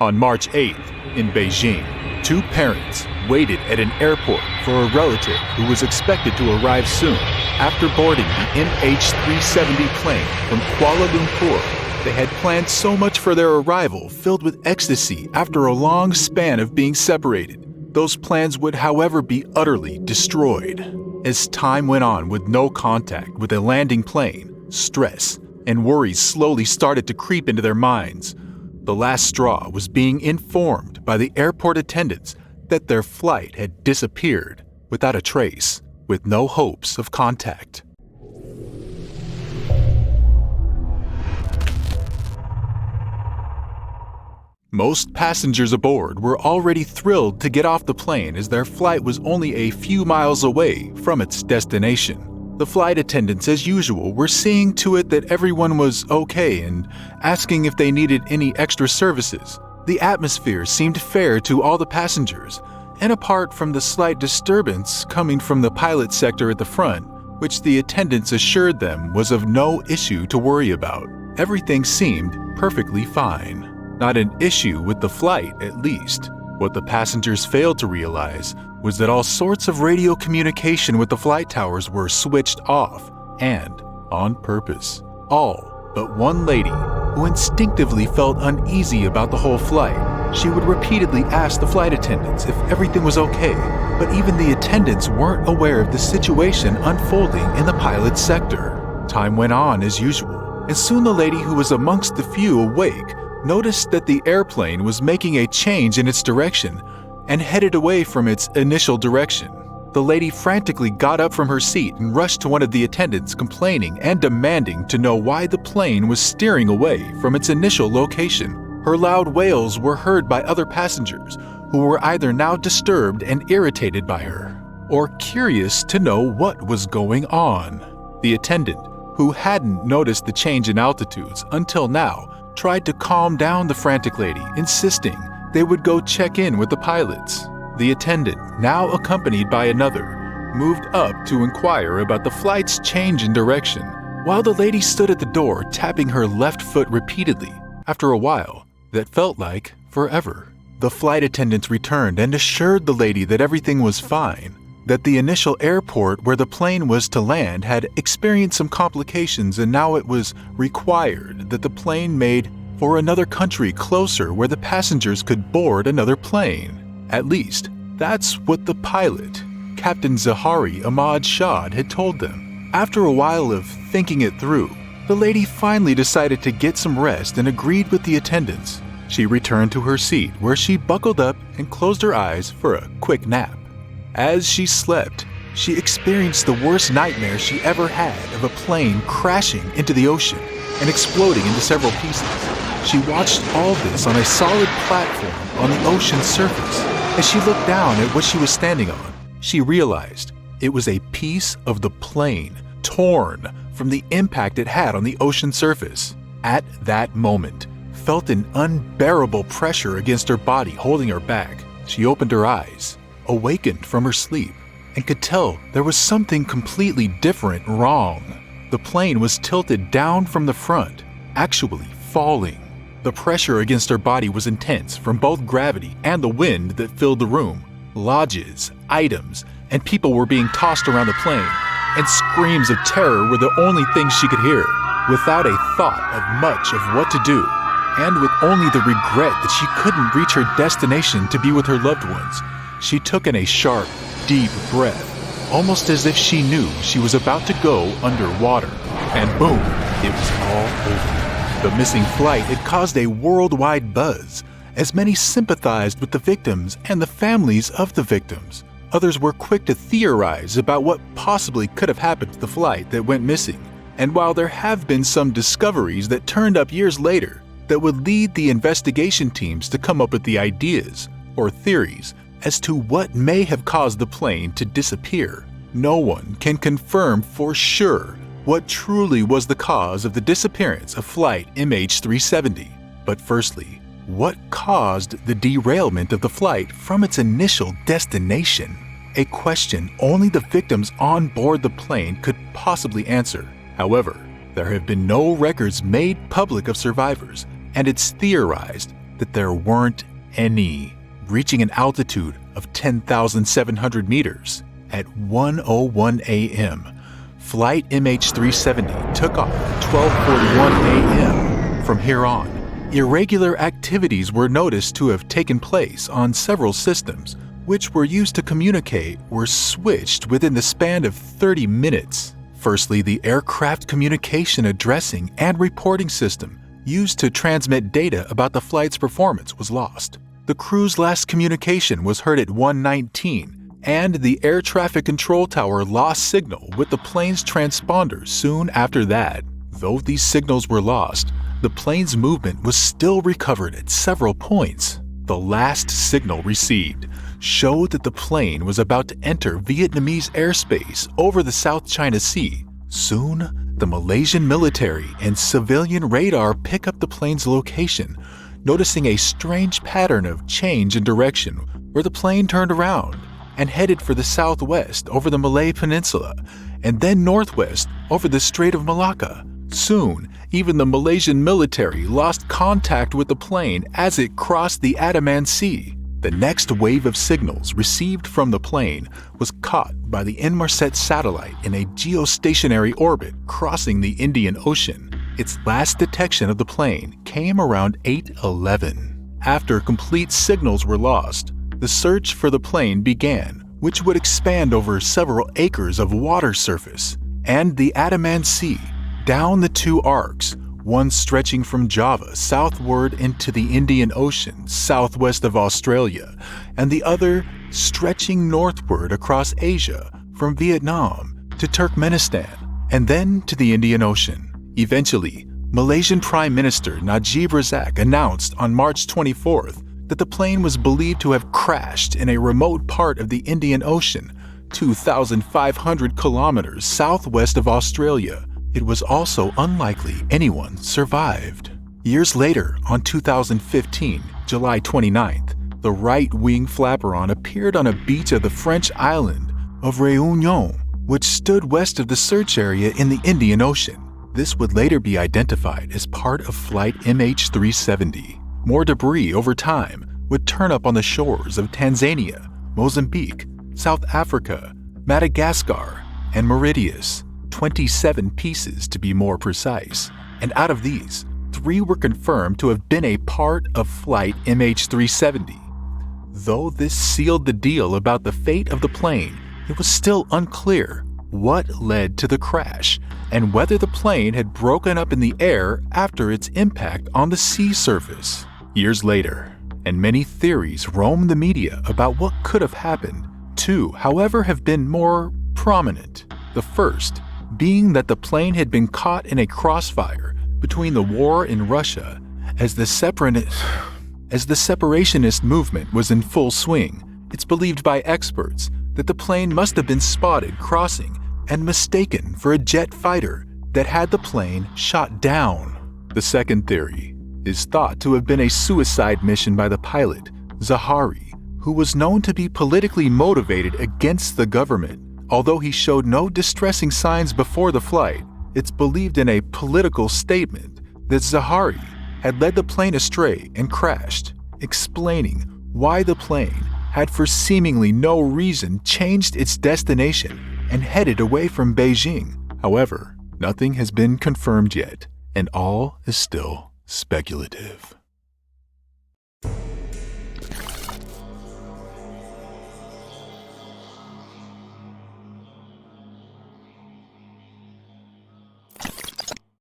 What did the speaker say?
On March 8th, in Beijing, two parents waited at an airport for a relative who was expected to arrive soon. After boarding the MH370 plane from Kuala Lumpur, they had planned so much for their arrival filled with ecstasy after a long span of being separated. Those plans would, however, be utterly destroyed. As time went on with no contact with a landing plane, stress and worries slowly started to creep into their minds. The last straw was being informed by the airport attendants that their flight had disappeared without a trace, with no hopes of contact. Most passengers aboard were already thrilled to get off the plane as their flight was only a few miles away from its destination. The flight attendants, as usual, were seeing to it that everyone was okay and asking if they needed any extra services. The atmosphere seemed fair to all the passengers, and apart from the slight disturbance coming from the pilot sector at the front, which the attendants assured them was of no issue to worry about, everything seemed perfectly fine. Not an issue with the flight, at least. What the passengers failed to realize was that all sorts of radio communication with the flight towers were switched off, and on purpose. All but one lady, who instinctively felt uneasy about the whole flight. She would repeatedly ask the flight attendants if everything was okay, but even the attendants weren't aware of the situation unfolding in the pilot's sector. Time went on as usual, and soon the lady who was amongst the few awake noticed that the airplane was making a change in its direction and headed away from its initial direction. The lady frantically got up from her seat and rushed to one of the attendants, complaining and demanding to know why the plane was steering away from its initial location. Her loud wails were heard by other passengers who were either now disturbed and irritated by her, or curious to know what was going on. The attendant, who hadn't noticed the change in altitudes until now, tried to calm down the frantic lady, insisting they would go check in with the pilots. The attendant, now accompanied by another, moved up to inquire about the flight's change in direction, while the lady stood at the door tapping her left foot repeatedly. After a while, that felt like forever, the flight attendants returned and assured the lady that everything was fine, that the initial airport where the plane was to land had experienced some complications and now it was required that the plane made for another country closer where the passengers could board another plane. At least, that's what the pilot, Captain Zahari Ahmad Shad, had told them. After a while of thinking it through, the lady finally decided to get some rest and agreed with the attendants. She returned to her seat where she buckled up and closed her eyes for a quick nap. As she slept, she experienced the worst nightmare she ever had of a plane crashing into the ocean and exploding into several pieces. She watched all this on a solid platform on the ocean's surface. As she looked down at what she was standing on, she realized it was a piece of the plane torn from the impact it had on the ocean surface. At that moment, felt an unbearable pressure against her body holding her back. She opened her eyes, awakened from her sleep, and could tell there was something completely different wrong. The plane was tilted down from the front, actually falling. The pressure against her body was intense from both gravity and the wind that filled the room. Lodges, items, and people were being tossed around the plane, and screams of terror were the only things she could hear. Without a thought of much of what to do, and with only the regret that she couldn't reach her destination to be with her loved ones, she took in a sharp, deep breath, almost as if she knew she was about to go underwater. And boom, it was all over. The missing flight had caused a worldwide buzz, as many sympathized with the victims and the families of the victims. Others were quick to theorize about what possibly could have happened to the flight that went missing. And while there have been some discoveries that turned up years later that would lead the investigation teams to come up with the ideas or theories as to what may have caused the plane to disappear, no one can confirm for sure what truly was the cause of the disappearance of flight MH370. But firstly, what caused the derailment of the flight from its initial destination? A question only the victims on board the plane could possibly answer. However, there have been no records made public of survivors, and it's theorized that there weren't any, reaching an altitude of 10,700 meters. At 1:01 a.m., flight MH370 took off at 12:41 a.m. From here on, irregular activities were noticed to have taken place on several systems, which were used to communicate were switched within the span of 30 minutes. Firstly, the aircraft communication addressing and reporting system used to transmit data about the flight's performance was lost. The crew's last communication was heard at 1:19, and the air traffic control tower lost signal with the plane's transponders soon after that. Though these signals were lost, the plane's movement was still recovered at several points. The last signal received showed that the plane was about to enter Vietnamese airspace over the South China Sea. Soon, the Malaysian military and civilian radar pick up the plane's location, noticing a strange pattern of change in direction where the plane turned around and headed for the southwest over the Malay Peninsula and then northwest over the Strait of Malacca. Soon, even the Malaysian military lost contact with the plane as it crossed the Andaman Sea. The next wave of signals received from the plane was caught by the Inmarsat satellite in a geostationary orbit crossing the Indian Ocean. Its last detection of the plane came around 8:11. After complete signals were lost, the search for the plane began, which would expand over several acres of water surface and the Andaman Sea, down the two arcs, one stretching from Java southward into the Indian Ocean southwest of Australia, and the other stretching northward across Asia from Vietnam to Turkmenistan, and then to the Indian Ocean. Eventually, Malaysian Prime Minister Najib Razak announced on March 24th that the plane was believed to have crashed in a remote part of the Indian Ocean, 2,500 kilometers southwest of Australia. It was also unlikely anyone survived. Years later, on 2015, July 29th, the right-wing flaperon appeared on a beach of the French island of Réunion, which stood west of the search area in the Indian Ocean. This would later be identified as part of flight MH370. More debris over time would turn up on the shores of Tanzania, Mozambique, South Africa, Madagascar, and Mauritius. 27 pieces to be more precise, and out of these, 3 were confirmed to have been a part of flight MH370. Though this sealed the deal about the fate of the plane, it was still unclear what led to the crash and whether the plane had broken up in the air after its impact on the sea surface. Years later, and many theories roam the media about what could have happened, 2, however, have been more prominent. The first being that the plane had been caught in a crossfire between the war in Russia as the separationist movement was in full swing. It's believed by experts that the plane must have been spotted crossing and mistaken for a jet fighter that had the plane shot down. The second theory is thought to have been a suicide mission by the pilot, Zahari, who was known to be politically motivated against the government. Although he showed no distressing signs before the flight, it's believed in a political statement that Zahari had led the plane astray and crashed, explaining why the plane had for seemingly no reason changed its destination and headed away from Beijing. However, nothing has been confirmed yet, and all is still speculative.